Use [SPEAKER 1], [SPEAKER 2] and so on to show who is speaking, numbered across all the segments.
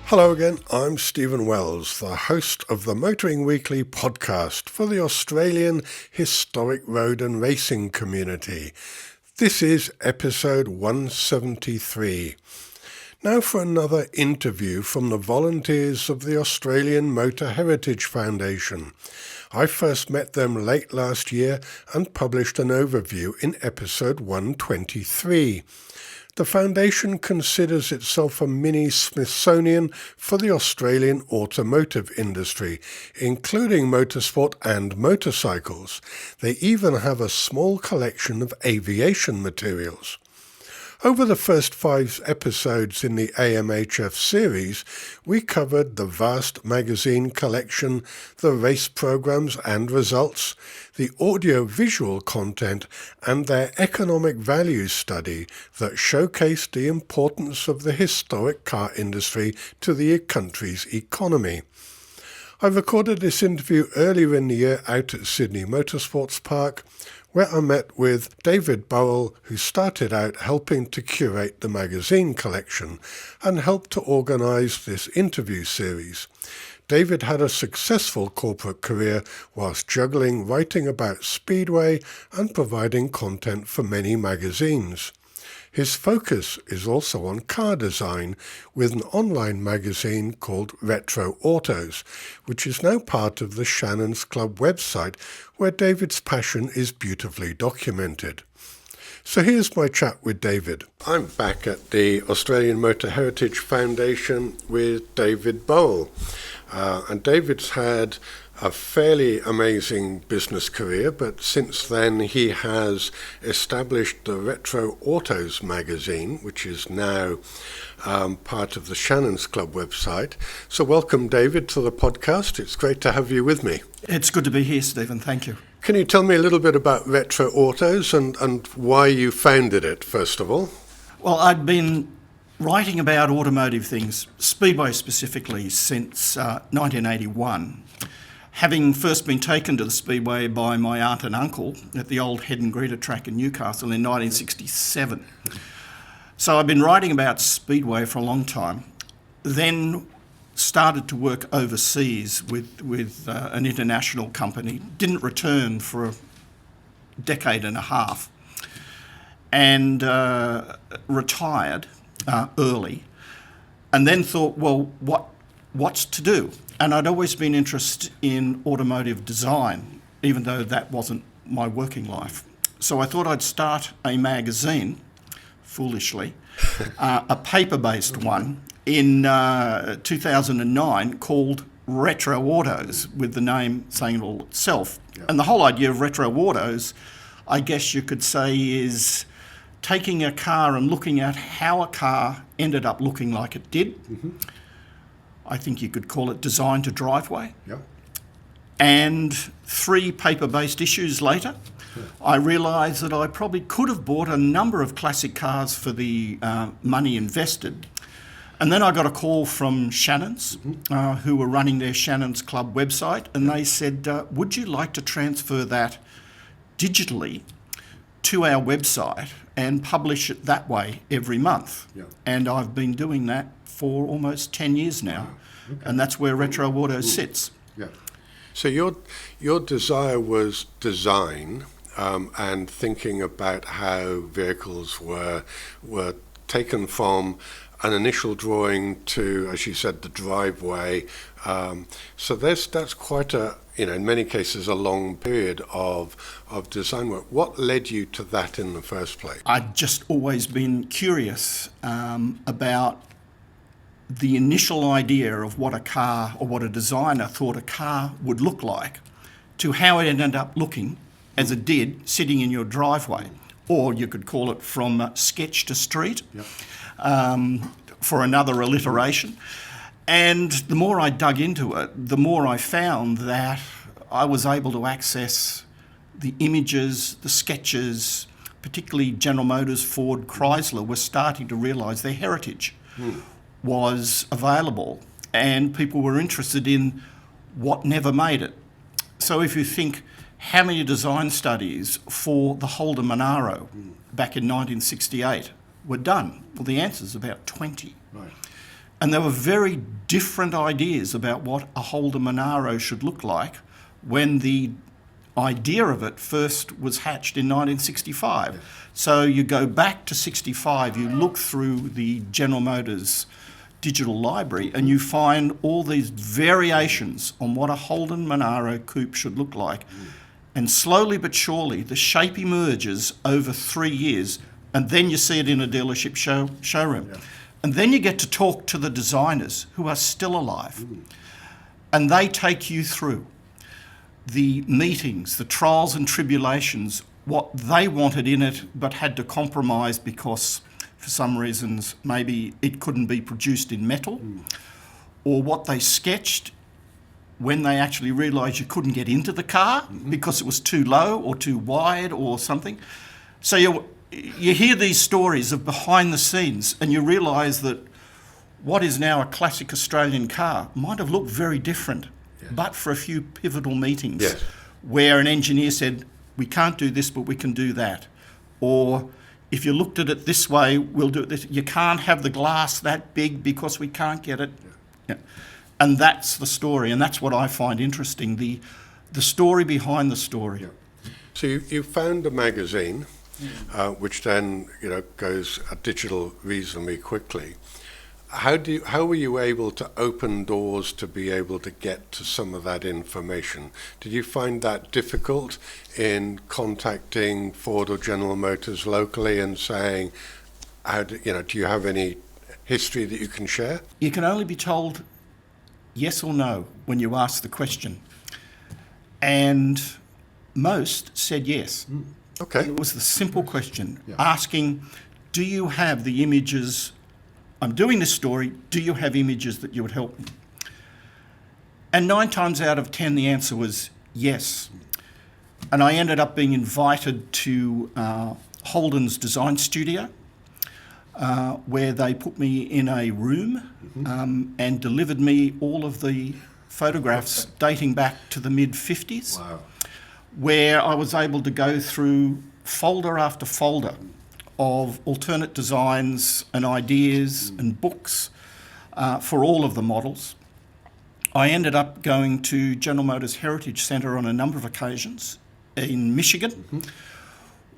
[SPEAKER 1] Hello again, I'm Stephen Wells, the host of the Motoring Weekly podcast for the Australian historic road and racing community. This is episode 173. Now for another interview from the volunteers of the Australian Motor Heritage Foundation. I first met them late last year and published an overview in episode 123. The foundation considers itself a mini Smithsonian for the Australian automotive industry, including motorsport and motorcycles. They even have a small collection of aviation materials. Over the first 5 episodes in the AMHF series, we covered the vast magazine collection, the race programs and results, the audio-visual content, and their economic value study that showcased the importance of the historic car industry to the country's economy. I recorded this interview earlier in the year out at Sydney Motorsports Park, where I met with David Burrell, who started out helping to curate the magazine collection and helped to organise this interview series. David had a successful corporate career whilst juggling writing about Speedway and providing content for many magazines. His focus is also on car design with an online magazine called RetroAutos, which is now part of the Shannons Club website, where David's passion is beautifully documented. So here's my chat with David. I'm back at the Australian Motor Heritage Foundation with David Burrell. And David's had a fairly amazing business career, but since then he has established the RetroAutos magazine, which is now part of the Shannons Club website. So welcome, David, to the podcast. It's great to have you with me.
[SPEAKER 2] It's good to be here, Stephen. Thank you.
[SPEAKER 1] Can you tell me a little bit about RetroAutos and why you founded it, first of all?
[SPEAKER 2] Well, I'd been writing about automotive things, Speedway specifically, since 1981. Having first been taken to the Speedway by my aunt and uncle at the old Head and Greeter track in Newcastle in 1967. So I've been writing about Speedway for a long time. Then started to work overseas with an international company. Didn't return for a decade and a half. And retired early. And then thought, well, what's to do? And I'd always been interested in automotive design, even though that wasn't my working life. So I thought I'd start a magazine, foolishly, a paper-based one, in 2009 called RetroAutos, with the name saying it all itself. Yeah. And the whole idea of RetroAutos, I guess you could say, is taking a car and looking at how a car ended up looking like it did. Mm-hmm. I think you could call it design to driveway. Yep. And 3 paper-based issues later, I realised that I probably could have bought a number of classic cars for the money invested. And then I got a call from Shannons, who were running their Shannons Club website, and they said, would you like to transfer that digitally to our website and publish it that way every month? Yeah. And I've been doing that for almost 10 years now. Okay. And that's where RetroAutos sits.
[SPEAKER 1] Yeah. So your desire was design and thinking about how vehicles were taken from an initial drawing to, as you said, the driveway. So that's quite in many cases, a long period of design work. What led you to that in the first place?
[SPEAKER 2] I'd just always been curious about the initial idea of what a car or what a designer thought a car would look like to how it ended up looking as it did sitting in your driveway. Or you could call it from sketch to street. Yep. For another alliteration. And the more I dug into it, the more I found that I was able to access the images, the sketches, particularly General Motors, Ford, Chrysler were starting to realise their heritage was available, and people were interested in what never made it. So if you think how many design studies for the Holden Monaro back in 1968 were done, well, the answer is about 20. Right. And there were very different ideas about what a Holden Monaro should look like when the idea of it first was hatched in 1965. Yeah. So you go back to 65, you look through the General Motors digital library and you find all these variations on what a Holden Monaro coupe should look like. And slowly but surely the shape emerges over 3 years, and then you see it in a dealership showroom. Yeah. And then you get to talk to the designers who are still alive. And they take you through the meetings, the trials and tribulations, what they wanted in it but had to compromise because for some reasons maybe it couldn't be produced in metal, or what they sketched when they actually realised you couldn't get into the car because it was too low or too wide or something. So you hear these stories of behind the scenes and you realise that what is now a classic Australian car might have looked very different, but for a few pivotal meetings where an engineer said, we can't do this, but we can do that. Or if you looked at it this way, we'll do it this. You can't have the glass that big because we can't get it. Yeah. And that's the story, and that's what I find interesting, the story behind the story.
[SPEAKER 1] Yeah. So you found a magazine, which then goes digital reasonably quickly. How were you able to open doors to be able to get to some of that information? Did you find that difficult in contacting Ford or General Motors locally and saying, do you have any history that you can share?
[SPEAKER 2] You can only be told yes or no when you ask the question. And most said yes.
[SPEAKER 1] Okay.
[SPEAKER 2] It was the simple question, asking, do you have the images? I'm doing this story, do you have images that you would help me? And 9 times out of 10, the answer was yes. And I ended up being invited to Holden's design studio, where they put me in a room and delivered me all of the photographs dating back to the mid-50s, where I was able to go through folder after folder of alternate designs and ideas and books for all of the models. I ended up going to General Motors Heritage Centre on a number of occasions in Michigan,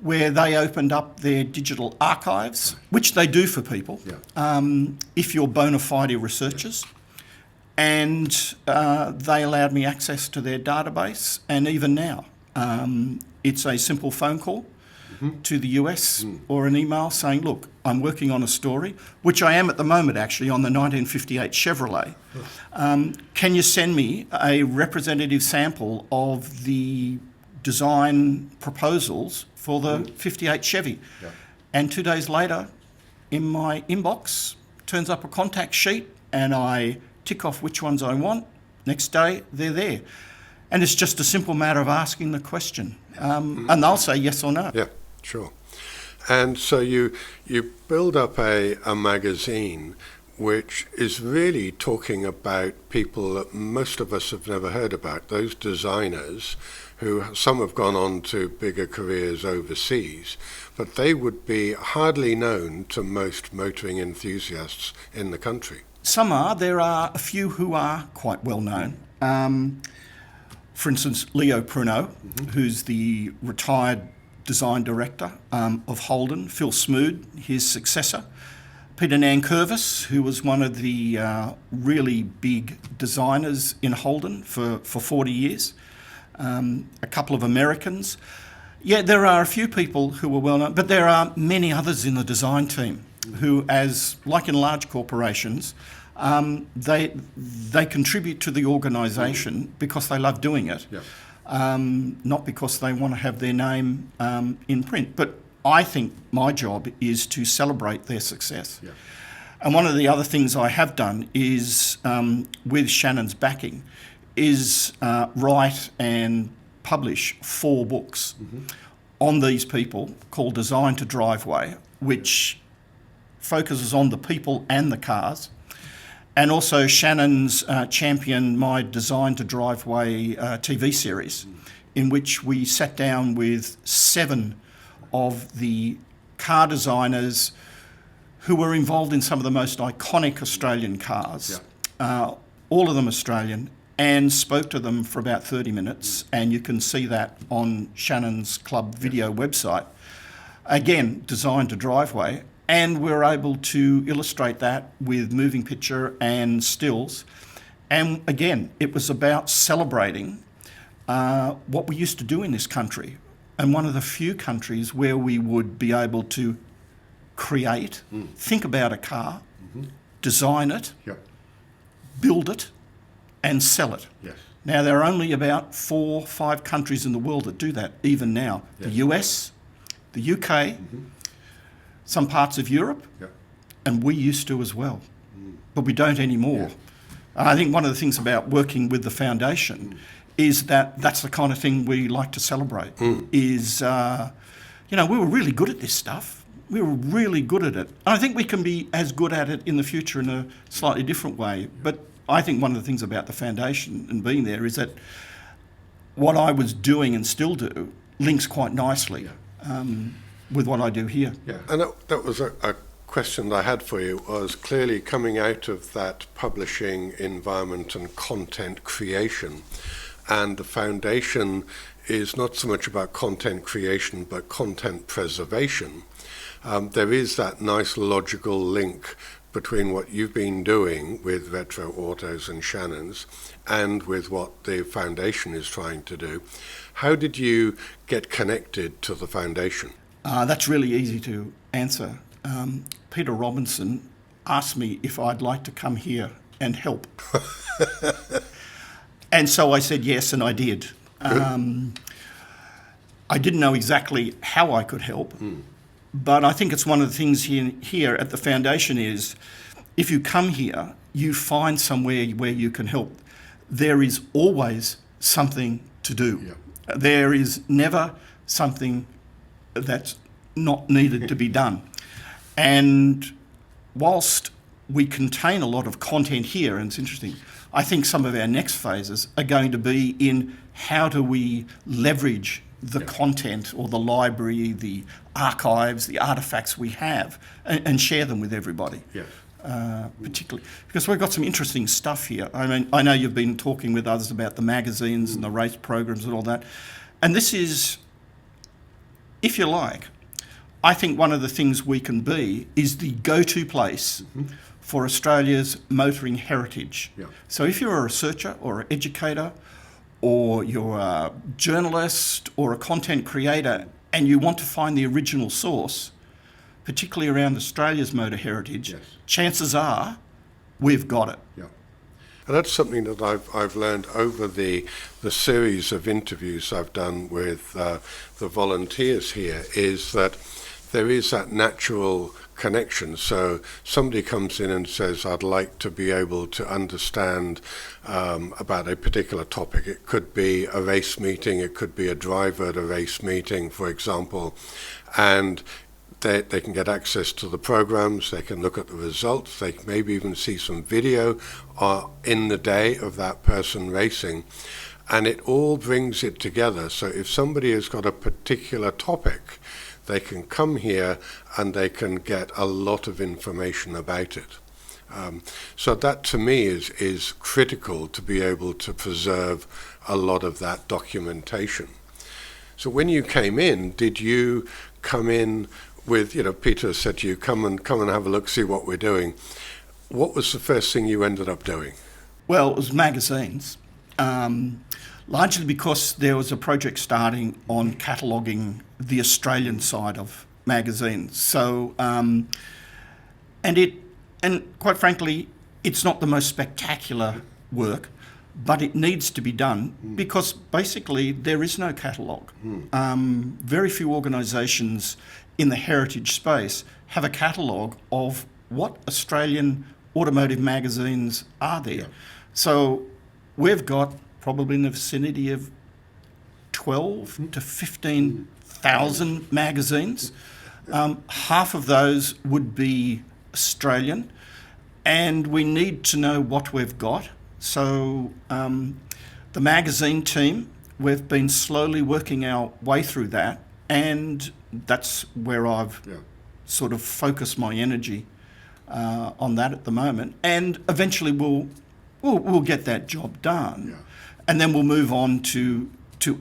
[SPEAKER 2] where they opened up their digital archives, which they do for people, if you're bona fide researchers. And they allowed me access to their database, and even now, it's a simple phone call to the US or an email saying, look, I'm working on a story, which I am at the moment actually on the 1958 Chevrolet. Can you send me a representative sample of the design proposals for the 58 Chevy? And 2 days later, in my inbox, turns up a contact sheet and I tick off which ones I want. Next day, they're there. And it's just a simple matter of asking the question. And they'll say yes or no.
[SPEAKER 1] Yeah, sure. And so you build up a magazine which is really talking about people that most of us have never heard about, those designers who some have gone on to bigger careers overseas, but they would be hardly known to most motoring enthusiasts in the country.
[SPEAKER 2] Some are. There are a few who are quite well known. For instance, Leo Pruneau, who's the retired design director of Holden, Phil Smood, his successor, Peter Nankervis, who was one of the really big designers in Holden for 40 years, a couple of Americans. Yeah, there are a few people who are well known, but there are many others in the design team who, as like in large corporations, they contribute to the organisation because they love doing it, not because they want to have their name in print. But I think my job is to celebrate their success. And one of the other things I have done is, with Shannon's backing, is write and publish 4 books on these people called Design to Driveway, which focuses on the people and the cars. And also Shannon's championed my Design to Driveway TV series, in which we sat down with 7 of the car designers who were involved in some of the most iconic Australian cars, all of them Australian, and spoke to them for about 30 minutes, and you can see that on Shannons Club video website. Again, designed to driveway, and we're able to illustrate that with moving picture and stills. And again, it was about celebrating what we used to do in this country, and one of the few countries where we would be able to create, think about a car, design it, build it, and sell it.
[SPEAKER 1] Yes.
[SPEAKER 2] Now, there are only about 4 or 5 countries in the world that do that, even now.
[SPEAKER 1] Yes.
[SPEAKER 2] The US, the UK, some parts of Europe, and we used to as well. But we don't anymore. And I think one of the things about working with the foundation is that that's the kind of thing we like to celebrate, is, we were really good at this stuff. We were really good at it. And I think we can be as good at it in the future in a slightly different way. But I think one of the things about the foundation and being there is that what I was doing and still do links quite nicely with what I do here.
[SPEAKER 1] Yeah, and that was a question that I had for you, was clearly coming out of that publishing environment and content creation. And the foundation is not so much about content creation, but content preservation. There is that nice logical link between what you've been doing with RetroAutos and Shannons and with what the foundation is trying to do. How did you get connected to the foundation?
[SPEAKER 2] That's really easy to answer. Peter Robinson asked me if I'd like to come here and help. And so I said yes, and I did. I didn't know exactly how I could help, but I think it's one of the things here at the foundation is if you come here, you find somewhere where you can help. There is always something to do. Yeah. There is never something that's not needed to be done. And whilst we contain a lot of content here, and it's interesting, I think some of our next phases are going to be in how do we leverage the content or the library, the archives, the artefacts we have, and share them with everybody. Yeah. Particularly because we've got some interesting stuff here. I mean, I know you've been talking with others about the magazines and the race programs and all that, and this is, if you like, I think one of the things we can be is the go-to place for Australia's motoring heritage. Yeah. So if you're a researcher or an educator or you're a journalist or a content creator and you want to find the original source, particularly around Australia's motor heritage, chances are we've got it. Yeah.
[SPEAKER 1] And that's something that I've learned over the series of interviews I've done with the volunteers here, is that there is that natural connection. So somebody comes in and says, I'd like to be able to understand about a particular topic. It could be a race meeting, it could be a driver at a race meeting, for example, and they can get access to the programs, they can look at the results, they can maybe even see some video in the day of that person racing, and it all brings it together. So if somebody has got a particular topic, they can come here and they can get a lot of information about it. So that to me is critical, to be able to preserve a lot of that documentation. So when you came in, did you come in with, Peter said to you, come and have a look, see what we're doing. What was the first thing you ended up doing?
[SPEAKER 2] Well, it was magazines. Largely because there was a project starting on cataloguing the Australian side of magazines. So, and quite frankly, it's not the most spectacular work, but it needs to be done because basically there is no catalogue. Very few organisations in the heritage space have a catalogue of what Australian automotive magazines are there. Yeah. So we've got probably in the vicinity of 12 to 15,000 magazines. Half of those would be Australian, and we need to know what we've got. So the magazine team, we've been slowly working our way through that, and that's where I've sort of focus my energy on that at the moment, and eventually we'll get that job done, and then we'll move on to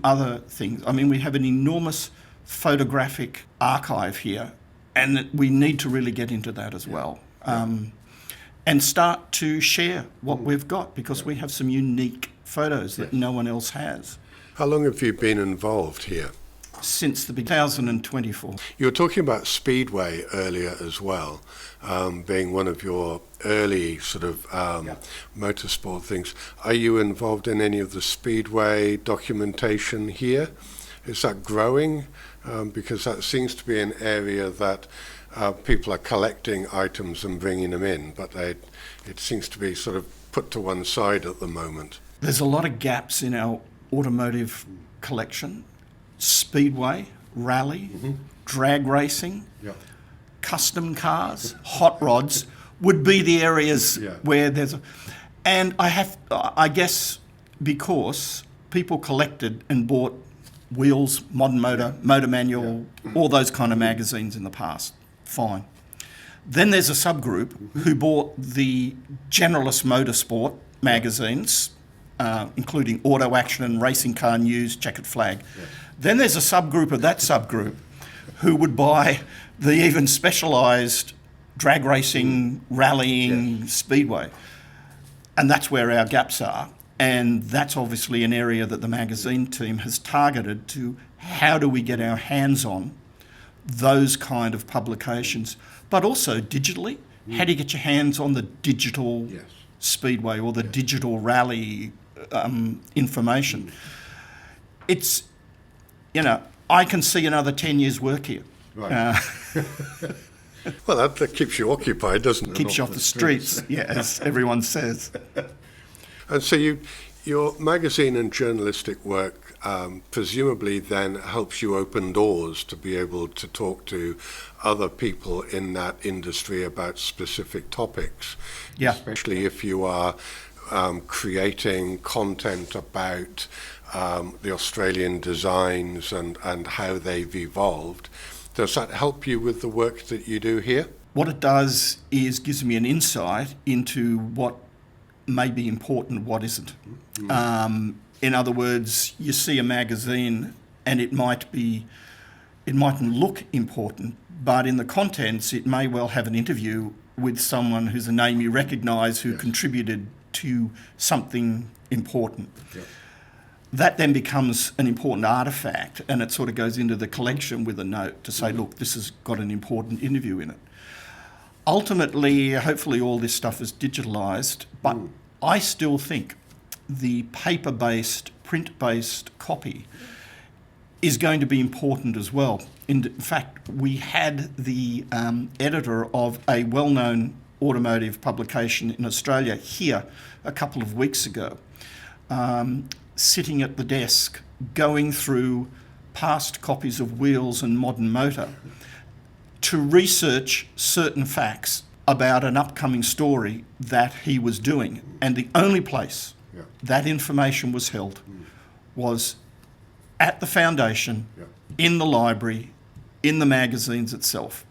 [SPEAKER 2] other things. I mean, we have an enormous photographic archive here, and we need to really get into that as well, and start to share what we've got, because we have some unique photos that no one else has.
[SPEAKER 1] How long have you been involved here?
[SPEAKER 2] Since the 2024.
[SPEAKER 1] You were talking about Speedway earlier as well, being one of your early sort of motorsport things. Are you involved in any of the Speedway documentation here? Is that growing? Because that seems to be an area that people are collecting items and bringing them in, but it seems to be sort of put to one side at the moment.
[SPEAKER 2] There's a lot of gaps in our automotive collection. Speedway, rally, drag racing, custom cars, hot rods would be the areas where there's and I guess because people collected and bought Wheels, Modern Motor, Motor Manual, all those kind of magazines in the past, fine. Then there's a subgroup who bought the generalist motorsport magazines, including Auto Action and Racing Car News, Checkered Flag. Then there's a subgroup of that subgroup who would buy the even specialised drag racing, rallying, speedway. And that's where our gaps are. And that's obviously an area that the magazine team has targeted to how do we get our hands on those kind of publications. But also digitally, how do you get your hands on the digital speedway or the digital rally information? It's, I can see another 10 years' work here.
[SPEAKER 1] Right. Well, that keeps you occupied, doesn't it?
[SPEAKER 2] Keeps you off the streets, as everyone says.
[SPEAKER 1] And so your magazine and journalistic work presumably then helps you open doors to be able to talk to other people in that industry about specific topics, especially if you are creating content about the Australian designs and how they've evolved. Does that help you with the work that you do here?
[SPEAKER 2] What it does is gives me an insight into what may be important, what isn't. In other words, you see a magazine and it mightn't look important, but in the contents it may well have an interview with someone who's a name you recognise who contributed to something important. That then becomes an important artefact, and it sort of goes into the collection with a note to say, look, this has got an important interview in it. Ultimately, hopefully all this stuff is digitalised, but I still think the paper-based, print-based copy is going to be important as well. In fact, we had the editor of a well-known automotive publication in Australia here a couple of weeks ago, sitting at the desk, going through past copies of Wheels and Modern Motor to research certain facts about an upcoming story that he was doing. And the only place that information was held was at the foundation, in the library, in the magazines itself.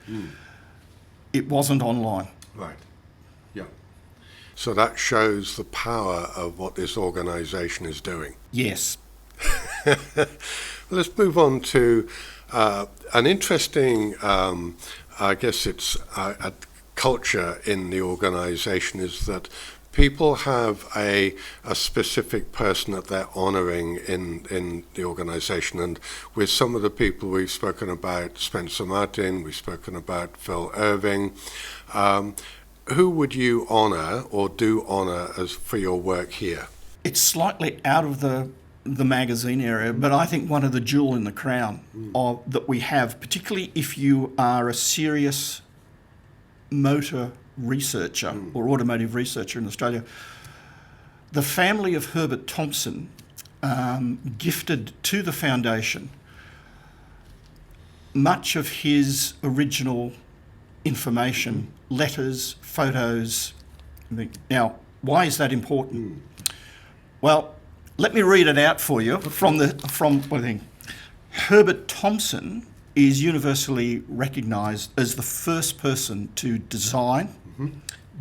[SPEAKER 2] It wasn't online.
[SPEAKER 1] Right. So that shows the power of what this organisation is doing.
[SPEAKER 2] Yes.
[SPEAKER 1] Let's move on to an interesting, I guess it's a culture in the organisation is that people have a specific person that they're honouring in the organisation. And with some of the people we've spoken about, Spencer Martin, we've spoken about Phil Irving, who would you honour or do honour as for your work here?
[SPEAKER 2] It's slightly out of the magazine area, but I think one of the jewel in the crown that we have, particularly if you are a serious motor researcher or automotive researcher in Australia, the family of Herbert Thomson gifted to the foundation much of his original information, letters, photos. Now, why is that important? Well, let me read it out for you from Herbert Thomson is universally recognised as the first person to design,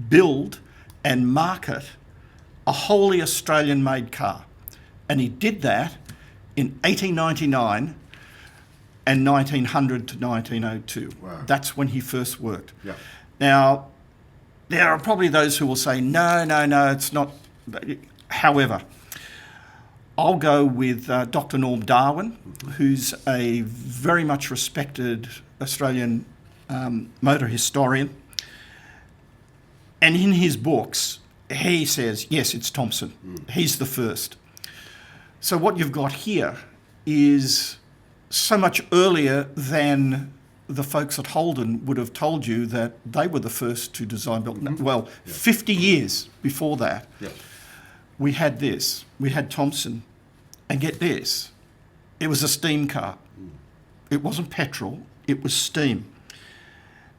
[SPEAKER 2] build and market a wholly Australian-made car. And he did that in 1899 and 1900 to 1902.
[SPEAKER 1] Wow.
[SPEAKER 2] That's when he first worked.
[SPEAKER 1] Yeah.
[SPEAKER 2] Now, there are probably those who will say, no, it's not. However, I'll go with Dr. Norm Darwin, who's a very much respected Australian motor historian. And in his books, he says, yes, it's Thomson. He's the first. So what you've got here is so much earlier than the folks at Holden would have told you that they were the first to design build. Well, 50 years before that, we had this. We had Thomson. And get this, it was a steam car. It wasn't petrol, it was steam.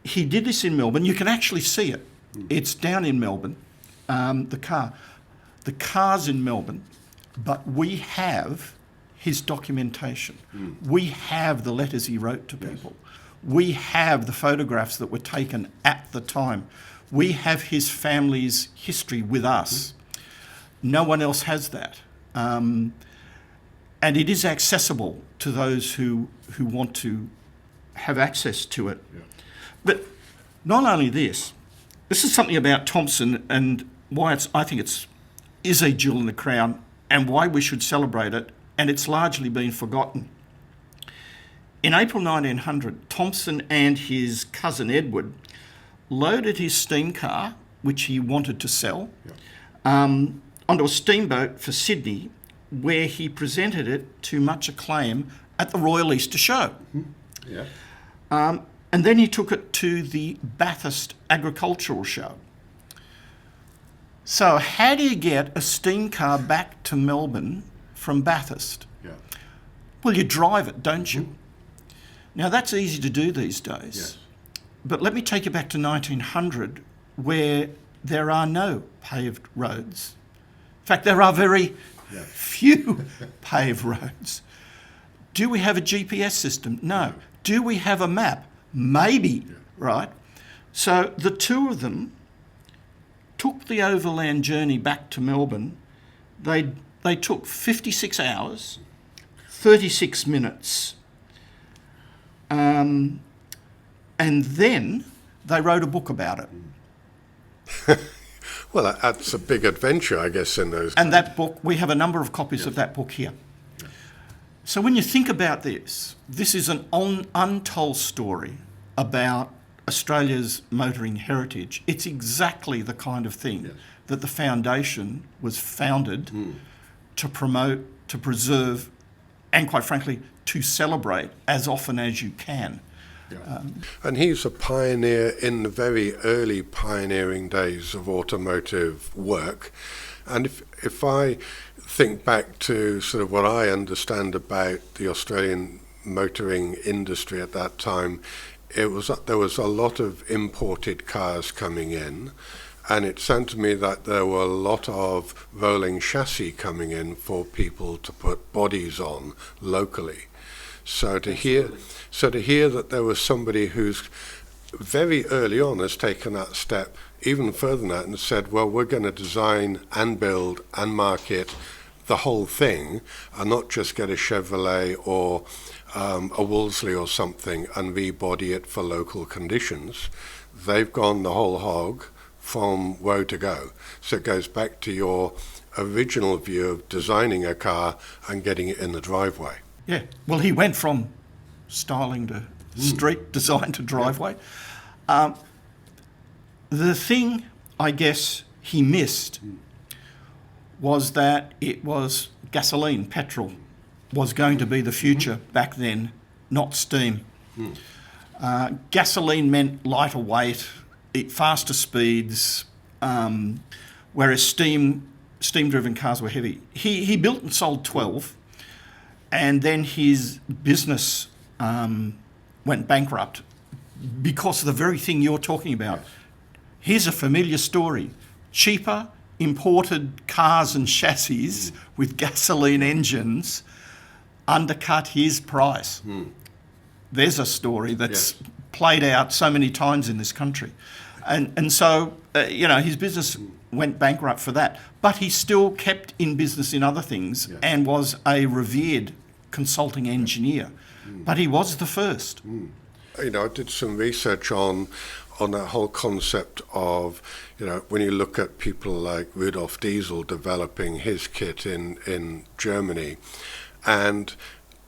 [SPEAKER 2] He did this in Melbourne. You can actually see it. It's down in Melbourne, the car. The car's in Melbourne, but we have his documentation. We have the letters he wrote to people. We have the photographs that were taken at the time. We have his family's history with us. No one else has that. And it is accessible to those who want to have access to it. But not only this is something about Thomson and why I think it is a jewel in the crown and why we should celebrate it, and it's largely been forgotten. In April 1900, Thomson and his cousin Edward loaded his steam car, which he wanted to sell, onto a steamboat for Sydney, where he presented it to much acclaim at the Royal Easter Show. And then he took it to the Bathurst Agricultural Show. So how do you get a steam car back to Melbourne from Bathurst? Well, you drive it, don't you? Now, that's easy to do these days. But let me take you back to 1900, where there are no paved roads. In fact, there are very few paved roads. Do we have a GPS system? No. Do we have a map? Maybe, right? So the two of them took the overland journey back to Melbourne. They took 56 hours, 36 minutes, and then they wrote a book about it.
[SPEAKER 1] Well, that's a big adventure, I guess, in those.
[SPEAKER 2] And that book, we have a number of copies of that book here. So when you think about this is an untold story about Australia's motoring heritage. It's exactly the kind of thing that the foundation was founded to promote, to preserve, and quite frankly, to celebrate as often as you can.
[SPEAKER 1] And he's a pioneer in the very early pioneering days of automotive work. And if I think back to sort of what I understand about the Australian motoring industry at that time, there was a lot of imported cars coming in, and it sounded to me that there were a lot of rolling chassis coming in for people to put bodies on locally. So to hear that there was somebody who's very early on has taken that step even further than that and said, well, we're going to design and build and market the whole thing and not just get a Chevrolet or a Wolseley or something and rebody it for local conditions. They've gone the whole hog from woe to go. So it goes back to your original view of designing a car and getting it in the driveway.
[SPEAKER 2] Yeah, well, he went from styling to street design to driveway. The thing, I guess, he missed was that it was gasoline, petrol, was going to be the future back then, not steam. Gasoline meant lighter weight, faster speeds, whereas steam-driven cars were heavy. He built and sold 12, and then his business went bankrupt because of the very thing you're talking about. Here's a familiar story. Cheaper imported cars and chassis with gasoline engines undercut his price. there's a story that's played out so many times in this country. And so, his business went bankrupt for that. But he still kept in business in other things and was a revered consulting engineer. But he was the first.
[SPEAKER 1] I did some research on that whole concept of, when you look at people like Rudolf Diesel developing his kit in Germany. And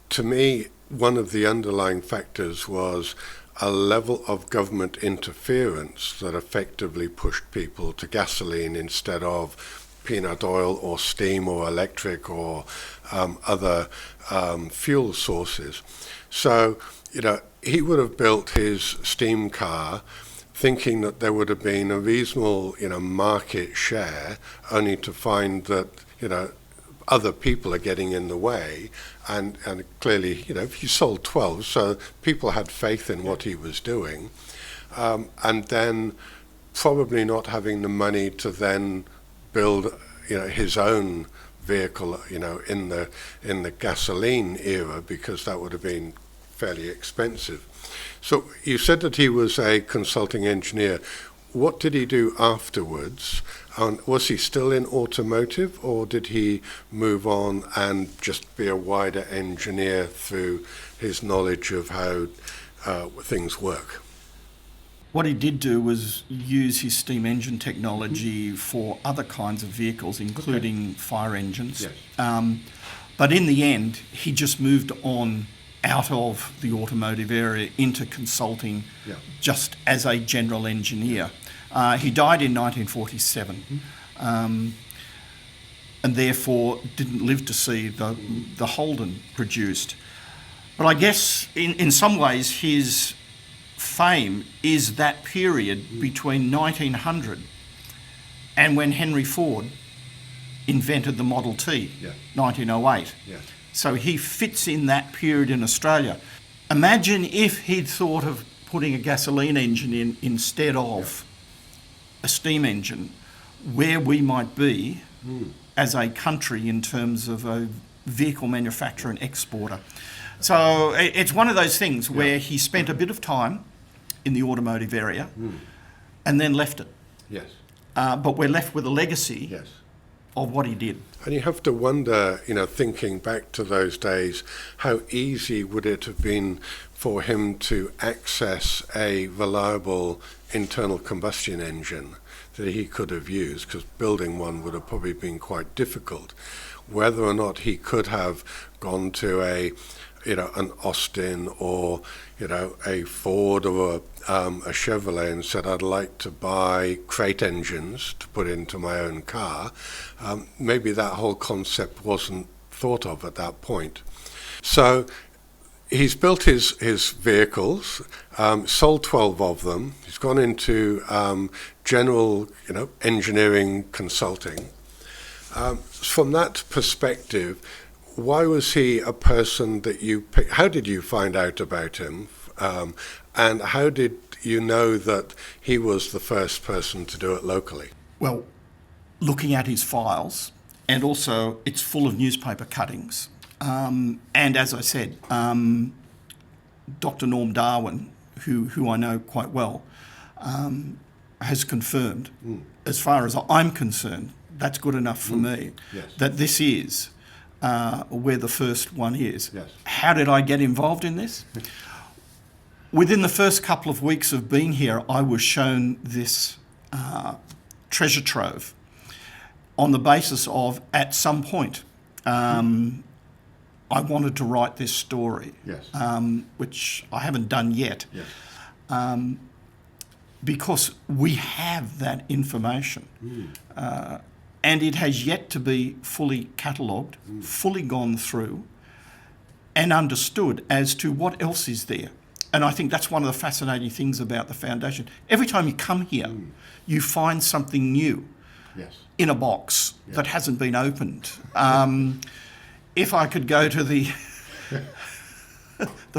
[SPEAKER 1] to me, one of the underlying factors was a level of government interference that effectively pushed people to gasoline instead of peanut oil or steam or electric or other fuel sources. So, he would have built his steam car thinking that there would have been a reasonable, market share, only to find that, other people are getting in the way, and clearly, he sold 12, so people had faith in what he was doing, and then probably not having the money to then build, his own vehicle, in the gasoline era, because that would have been fairly expensive. So you said that he was a consulting engineer. What did he do afterwards? Was he still in automotive, or did he move on and just be a wider engineer through his knowledge of how things work?
[SPEAKER 2] What he did do was use his steam engine technology for other kinds of vehicles, including fire engines. Yes. But in the end, he just moved on out of the automotive area into consulting just as a general engineer. He died in 1947 and therefore didn't live to see the Holden produced. But I guess in some ways his fame is that period between 1900 and when Henry Ford invented the Model T, 1908. Yeah. So he fits in that period in Australia. Imagine if he'd thought of putting a gasoline engine in instead of a steam engine, where we might be as a country in terms of a vehicle manufacturer and exporter. So it's one of those things where he spent a bit of time in the automotive area and then left it.
[SPEAKER 1] Yes.
[SPEAKER 2] But we're left with a legacy of what he did.
[SPEAKER 1] And you have to wonder, thinking back to those days, how easy would it have been for him to access a reliable internal combustion engine that he could have used, because building one would have probably been quite difficult. Whether or not he could have gone to an Austin or, a Ford or a Chevrolet and said, I'd like to buy crate engines to put into my own car, maybe that whole concept wasn't thought of at that point. So he's built his vehicles, sold 12 of them. He's gone into general, engineering consulting. From that perspective, why was he a person that you picked? How did you find out about him? And how did you know that he was the first person to do it locally?
[SPEAKER 2] Well, looking at his files, and also it's full of newspaper cuttings. And as I said, Dr. Norm Darwin, who I know quite well, has confirmed, as far as I'm concerned, that's good enough for me, that this is where the first one is. Yes. How did I get involved in this? Within the first couple of weeks of being here, I was shown this treasure trove on the basis of, at some point, I wanted to write this story, which I haven't done yet, because we have that information. And it has yet to be fully catalogued, fully gone through, and understood as to what else is there. And I think that's one of the fascinating things about the foundation. Every time you come here, you find something new in a box that hasn't been opened. If I could go to the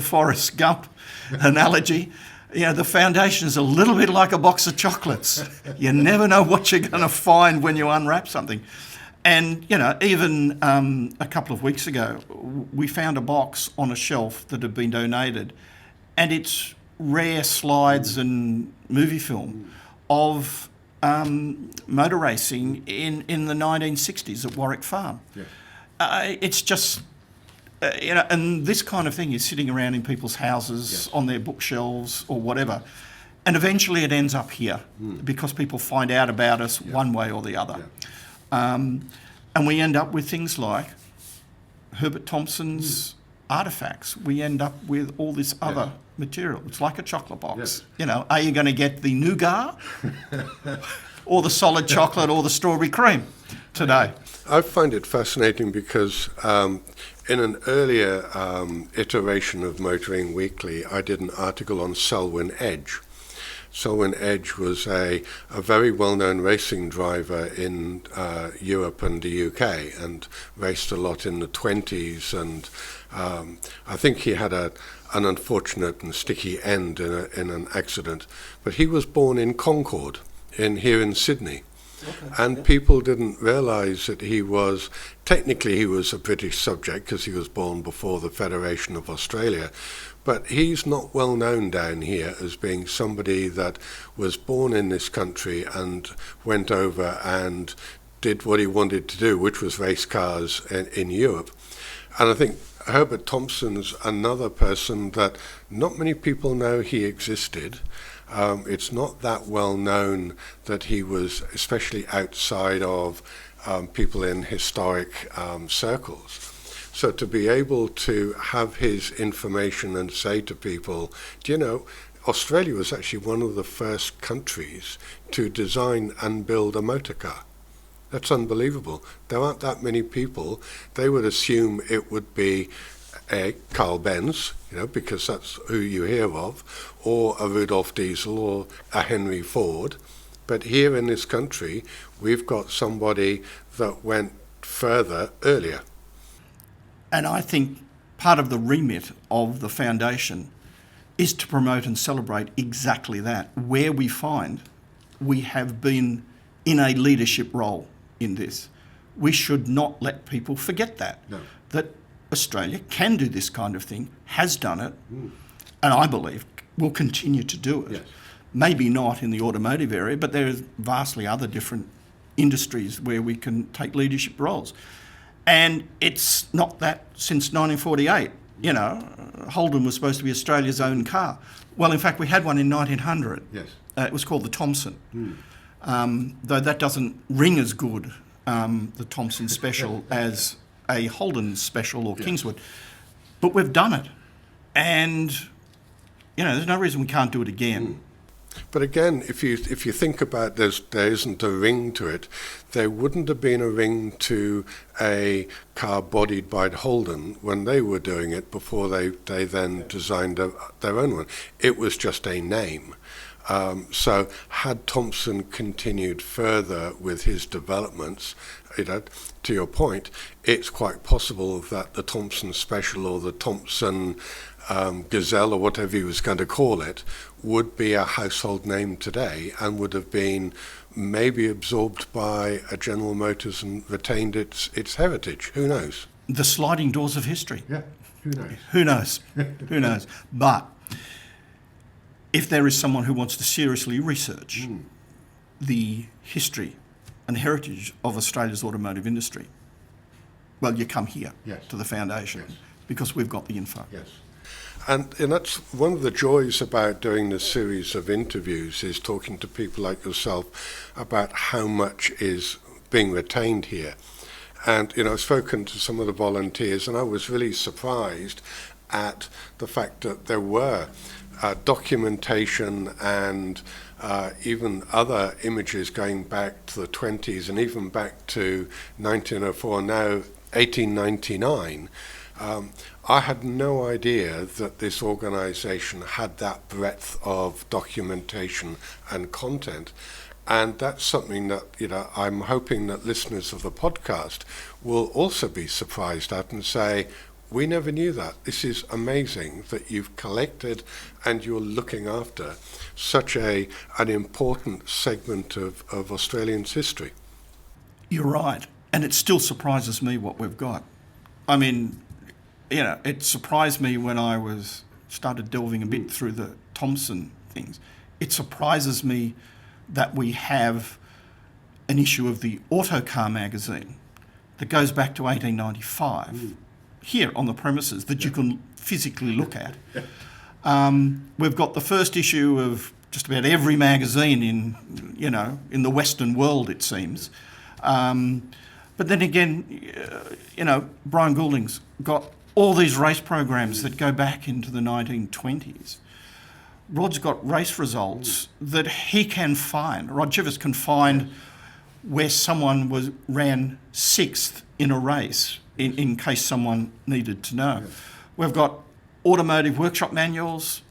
[SPEAKER 2] Forrest Gump analogy, the foundation is a little bit like a box of chocolates. You never know what you're going to find when you unwrap something. And, even a couple of weeks ago, we found a box on a shelf that had been donated, and it's rare slides and movie film of motor racing in the 1960s at Warwick Farm. Yeah. It's just, and this kind of thing is sitting around in people's houses, on their bookshelves or whatever. And eventually it ends up here because people find out about us one way or the other. Yeah. And we end up with things like Herbert Thomson's artefacts. We end up with all this other material. It's like a chocolate box. Yeah. Are you going to get the nougat or the solid chocolate or the strawberry cream today?
[SPEAKER 1] I find it fascinating because in an earlier iteration of Motoring Weekly, I did an article on Selwyn Edge. Selwyn Edge was a very well-known racing driver in Europe and the UK and raced a lot in the 20s, and I think he had an unfortunate and sticky end in an accident. But he was born in Concord, here in Sydney. Okay, and people didn't realise that he was a British subject because he was born before the Federation of Australia, but he's not well known down here as being somebody that was born in this country and went over and did what he wanted to do, which was race cars in Europe. And I think Herbert Thomson's another person that not many people know he existed. It's not that well known that he was, especially outside of people in historic circles. So to be able to have his information and say to people, do you know, Australia was actually one of the first countries to design and build a motor car. That's unbelievable. There aren't that many people. They would assume it would be a Karl Benz, because that's who you hear of, or a Rudolf Diesel or a Henry Ford. But here in this country, we've got somebody that went further earlier.
[SPEAKER 2] And I think part of the remit of the foundation is to promote and celebrate exactly that, where we find we have been in a leadership role in this. We should not let people forget that, that Australia can do this kind of thing, has done it, and I believe will continue to do it. Yes. Maybe not in the automotive area, but there are vastly other different industries where we can take leadership roles. And it's not that since 1948, Holden was supposed to be Australia's own car. Well, in fact, we had one in 1900. Yes. It was called the Thomson. Though that doesn't ring as good, the Thomson Special, as a Holden Special or Kingswood. But we've done it. And, there's no reason we can't do it again.
[SPEAKER 1] But again, if you think about there isn't a ring to it, there wouldn't have been a ring to a car bodied by Holden when they were doing it before they then designed their own one. It was just a name. So had Thomson continued further with his developments, to your point, it's quite possible that the Thomson Special or the Thomson Gazelle or whatever he was going to call it would be a household name today and would have been maybe absorbed by a General Motors and retained its heritage. Who knows?
[SPEAKER 2] The sliding doors of history.
[SPEAKER 1] Yeah, who knows?
[SPEAKER 2] Who knows? Who knows? But if there is someone who wants to seriously research the history and heritage of Australia's automotive industry, well, you come here to the foundation because we've got the info.
[SPEAKER 1] Yes. And that's one of the joys about doing this series of interviews is talking to people like yourself about how much is being retained here. And, I've spoken to some of the volunteers and I was really surprised at the fact that there were documentation and even other images going back to the 20s and even back to 1904, now 1899. I had no idea that this organisation had that breadth of documentation and content. And that's something that, I'm hoping that listeners of the podcast will also be surprised at and say, we never knew that. This is amazing that you've collected and you're looking after such an important segment of Australians' history.
[SPEAKER 2] You're right. And it still surprises me what we've got. I mean, it surprised me when I was started delving a bit through the Thomson things, it surprises me that we have an issue of the Autocar magazine that goes back to 1895 here on the premises that you can physically look at. We've got the first issue of just about every magazine in the Western world, it seems. But then again, Brian Goulding's got all these race programs that go back into the 1920s. Rod's got race results that he can find. Rod Chivers can find where someone ran sixth in a race, in case someone needed to know. We've got automotive workshop manuals,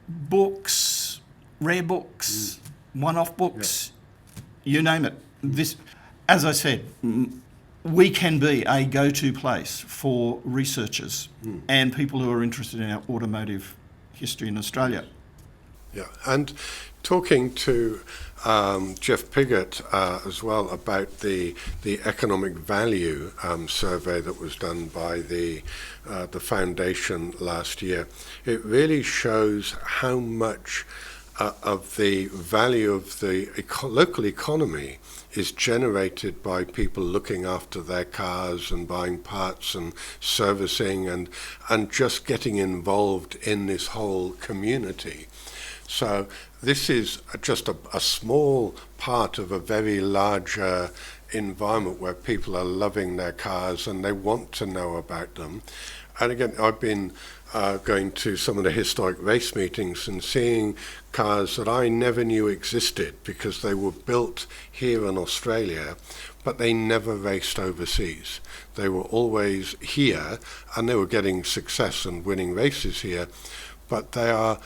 [SPEAKER 2] books, rare books, one-off books, you name it. This, as I said, we can be a go-to place for researchers and people who are interested in our automotive history in Australia.
[SPEAKER 1] Yeah, and talking to Jeff Piggott as well about the economic value survey that was done by the foundation last year, it really shows how much of the value of the local economy is generated by people looking after their cars and buying parts and servicing and just getting involved in this whole community. So this is just a small part of a very larger environment where people are loving their cars and they want to know about them. And again, I've been going to some of the historic race meetings and seeing cars that I never knew existed because they were built here in Australia, but they never raced overseas. They were always here and they were getting success and winning races here, but they are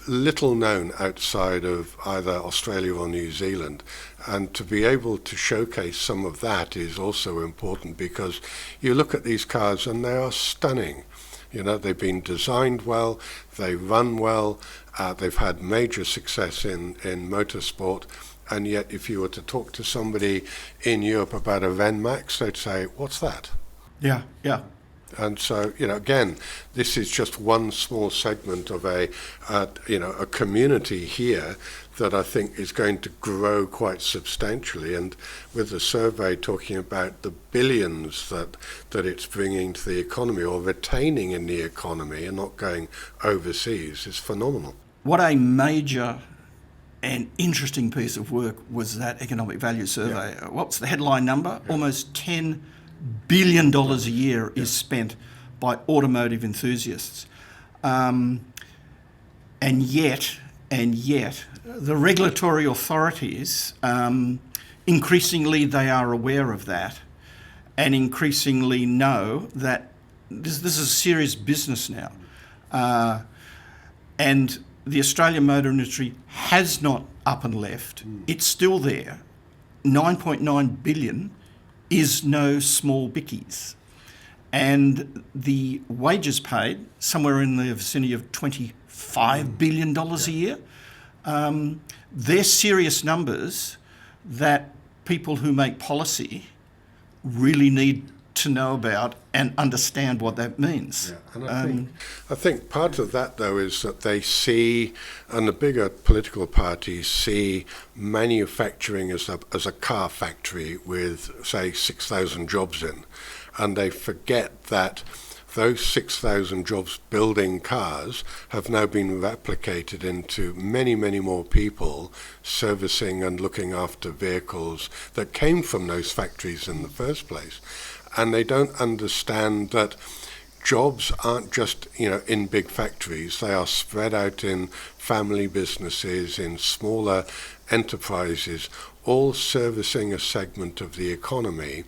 [SPEAKER 1] little known outside of either Australia or New Zealand, and to be able to showcase some of that is also important because you look at these cars and they are stunning. They've been designed well, they run well, they've had major success in motorsport, and yet if you were to talk to somebody in Europe about a Renmax, they'd say, what's that?
[SPEAKER 2] Yeah.
[SPEAKER 1] And so, again, this is just one small segment of a community here that I think is going to grow quite substantially. And with the survey talking about the billions that it's bringing to the economy or retaining in the economy and not going overseas is phenomenal.
[SPEAKER 2] What a major and interesting piece of work was that economic value survey. Yeah. What's the headline number? Yeah. Almost $10 billion a year is spent by automotive enthusiasts. And yet, the regulatory authorities, increasingly they are aware of that and increasingly know that this is a serious business now. And the Australian motor industry has not up and left. It's still there. 9.9 billion is no small bickies. And the wages paid, somewhere in the vicinity of $25 billion a year, they're serious numbers that people who make policy really need to know about and understand what that means.
[SPEAKER 1] Yeah, and I think part of that, though, is that they see, and the bigger political parties see manufacturing as a car factory with, say, 6,000 jobs in, and they forget that those 6,000 jobs building cars have now been replicated into many, many more people servicing and looking after vehicles that came from those factories in the first place. And they don't understand that jobs aren't just, in big factories. They are spread out in family businesses, in smaller enterprises, all servicing a segment of the economy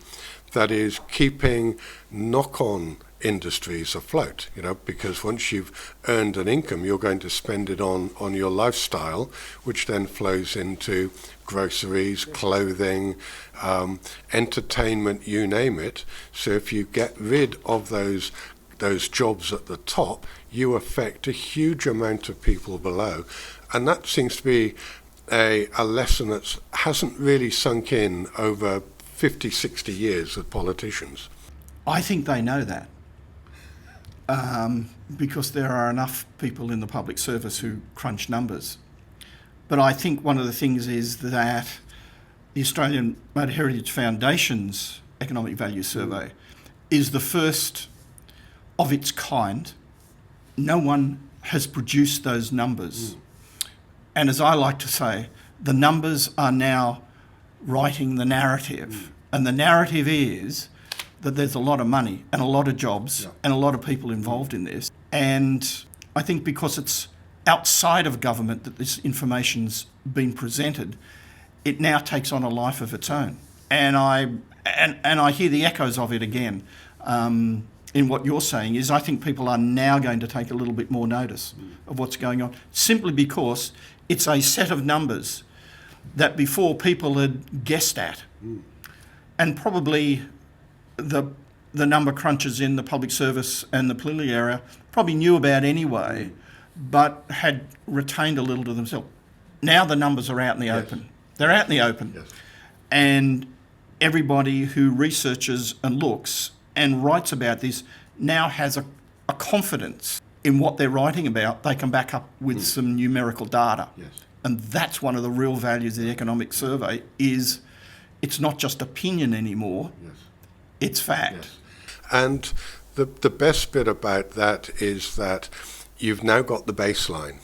[SPEAKER 1] that is keeping knock-on industries afloat, because once you've earned an income, you're going to spend it on your lifestyle, which then flows into groceries, clothing, entertainment, you name it. So if you get rid of those jobs at the top, you affect a huge amount of people below. And that seems to be a lesson that hasn't really sunk in over 50, 60 years with politicians.
[SPEAKER 2] I think they know that. because there are enough people in the public service who crunch numbers. But I think one of the things is that the Australian Motor Heritage Foundation's Economic Value Survey is the first of its kind. No one has produced those numbers. And as I like to say, the numbers are now writing the narrative. And the narrative is that there's a lot of money and a lot of jobs and a lot of people involved in this. And I think because it's outside of government that this information's been presented, it now takes on a life of its own. And I hear the echoes of it again in what you're saying is I think people are now going to take a little bit more notice of what's going on, simply because it's a set of numbers that before people had guessed at. And probably the number crunchers in the public service and the political area probably knew about anyway, but had retained a little to themselves. Now the numbers are out in the open. They're out in the open. And everybody who researches and looks and writes about this now has a confidence in what they're writing about. They can back up with some numerical data. And that's one of the real values of the economic survey is it's not just opinion anymore, it's fact.
[SPEAKER 1] And the best bit about that is that you've now got the baseline.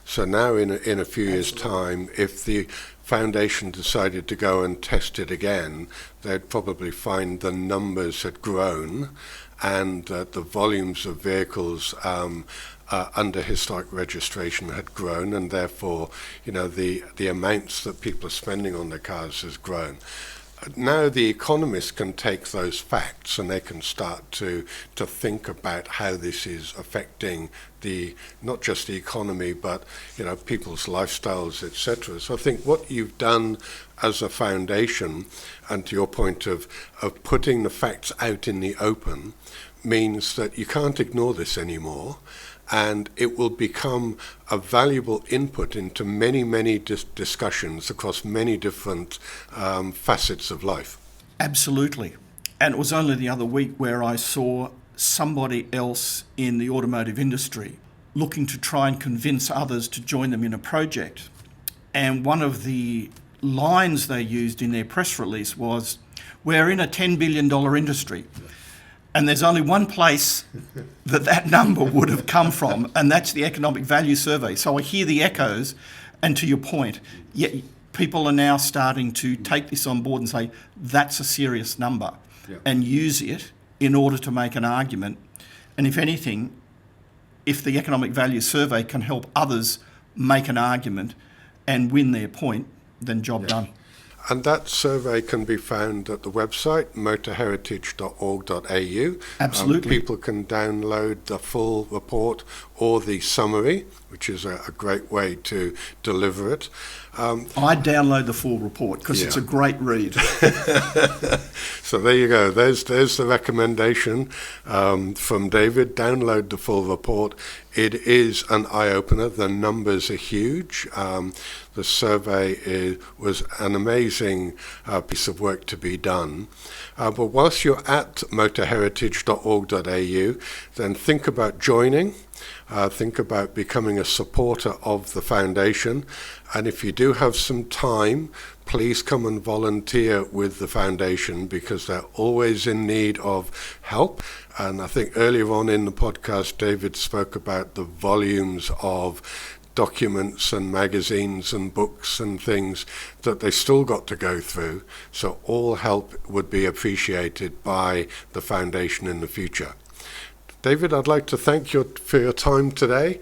[SPEAKER 1] So now in a few years' time, if the foundation decided to go and test it again, they'd probably find the numbers had grown and the volumes of vehicles under historic registration had grown, and therefore, the amounts that people are spending on their cars has grown. Now the economists can take those facts and they can start to think about how this is affecting not just the economy, but people's lifestyles, etc. So I think what you've done as a foundation, and to your point of putting the facts out in the open, means that you can't ignore this anymore. And it will become a valuable input into many, many discussions across many different facets of life.
[SPEAKER 2] Absolutely. And it was only the other week where I saw somebody else in the automotive industry looking to try and convince others to join them in a project. And one of the lines they used in their press release was, "We're in a $10 billion industry." And there's only one place that number would have come from, and that's the Economic Value Survey. So I hear the echoes, and to your point, people are now starting to take this on board and say, that's a serious number, and use it in order to make an argument. And if anything, if the Economic Value Survey can help others make an argument and win their point, then job done.
[SPEAKER 1] And that survey can be found at the website, motorheritage.org.au.
[SPEAKER 2] Absolutely.
[SPEAKER 1] People can download the full report or the summary, which is a great way to deliver it.
[SPEAKER 2] I download the full report because it's a great read.
[SPEAKER 1] So there you go. There's the recommendation from David. Download the full report. It is an eye-opener. The numbers are huge. The survey was an amazing piece of work to be done. But whilst you're at motorheritage.org.au, then think about joining. Think about becoming a supporter of the foundation. And if you do have some time, please come and volunteer with the foundation because they're always in need of help. And I think earlier on in the podcast, David spoke about the volumes of documents and magazines and books and things that they still got to go through. So all help would be appreciated by the foundation in the future. David, I'd like to thank you for your time today.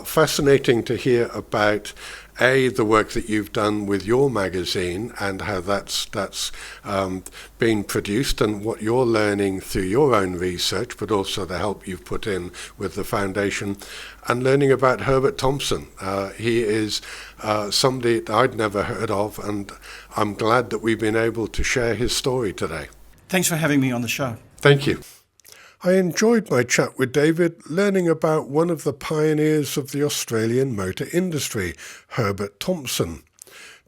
[SPEAKER 1] Fascinating to hear about the work that you've done with your magazine and how that's been produced and what you're learning through your own research, but also the help you've put in with the foundation, and learning about Herbert Thomson. He is somebody that I'd never heard of, and I'm glad that we've been able to share his story today.
[SPEAKER 2] Thanks for having me on the show.
[SPEAKER 1] Thank you. I enjoyed my chat with David, learning about one of the pioneers of the Australian motor industry, Herbert Thomson.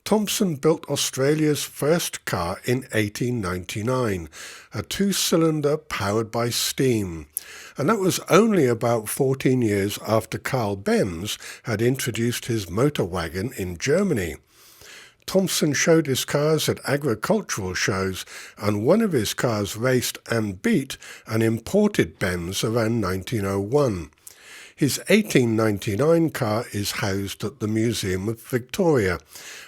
[SPEAKER 1] Thomson built Australia's first car in 1899, a two-cylinder powered by steam. and that was only about 14 years after Karl Benz had introduced his motor wagon in Germany. Thomson showed his cars at agricultural shows, and one of his cars raced and beat an imported Benz around 1901. His 1899 car is housed at the Museum of Victoria,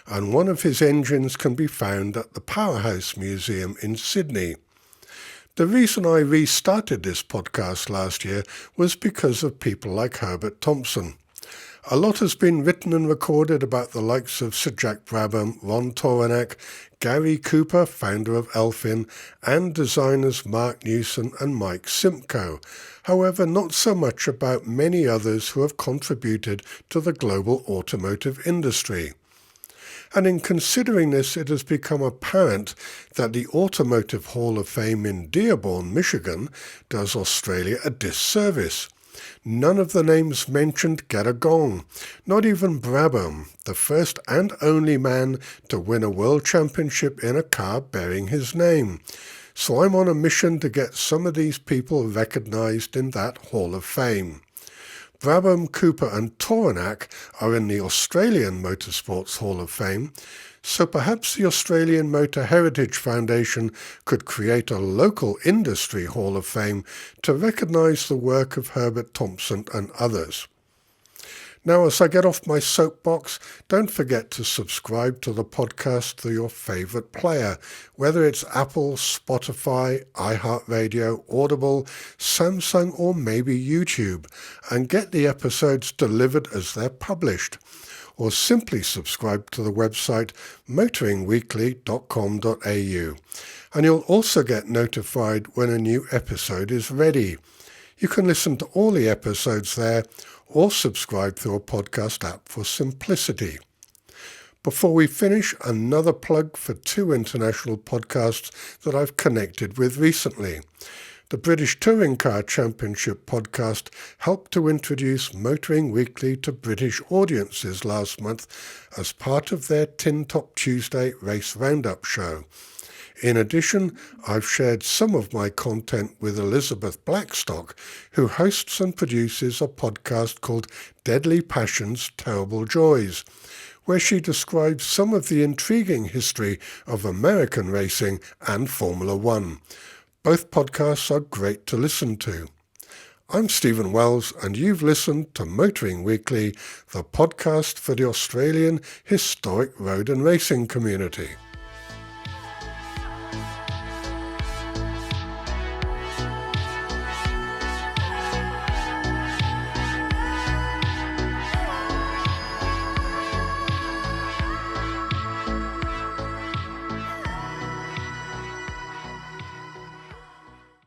[SPEAKER 1] and one of his engines can be found at the Powerhouse Museum in Sydney. The reason I restarted this podcast last year was because of people like Herbert Thomson. A lot has been written and recorded about the likes of Sir Jack Brabham, Ron Toranak, Gary Cooper, founder of Elfin, and designers Mark Newson and Mike Simcoe. However, not so much about many others who have contributed to the global automotive industry. And in considering this, it has become apparent that the Automotive Hall of Fame in Dearborn, Michigan, does Australia a disservice. None of the names mentioned get a gong, not even Brabham, the first and only man to win a world championship in a car bearing his name. So I'm on a mission to get some of these people recognised in that Hall of Fame. Brabham, Cooper and Toranak are in the Australian Motorsports Hall of Fame, so perhaps the Australian Motor Heritage Foundation could create a local industry Hall of Fame to recognise the work of Herbert Thomson and others. Now, as I get off my soapbox, don't forget to subscribe to the podcast through your favourite player, whether it's Apple, Spotify, iHeartRadio, Audible, Samsung or maybe YouTube, and get the episodes delivered as they're published. Or simply subscribe to the website motoringweekly.com.au, and you'll also get notified when a new episode is ready. You can listen to all the episodes there, or subscribe through a podcast app for simplicity. Before we finish, another plug for two international podcasts that I've connected with recently. The British Touring Car Championship podcast helped to introduce Motoring Weekly to British audiences last month as part of their Tin Top Tuesday Race Roundup show. In addition, I've shared some of my content with Elizabeth Blackstock, who hosts and produces a podcast called Deadly Passions, Terrible Joys, where she describes some of the intriguing history of American racing and Formula One. Both podcasts are great to listen to. I'm Stephen Wells, and you've listened to Motoring Weekly, the podcast for the Australian historic road and racing community.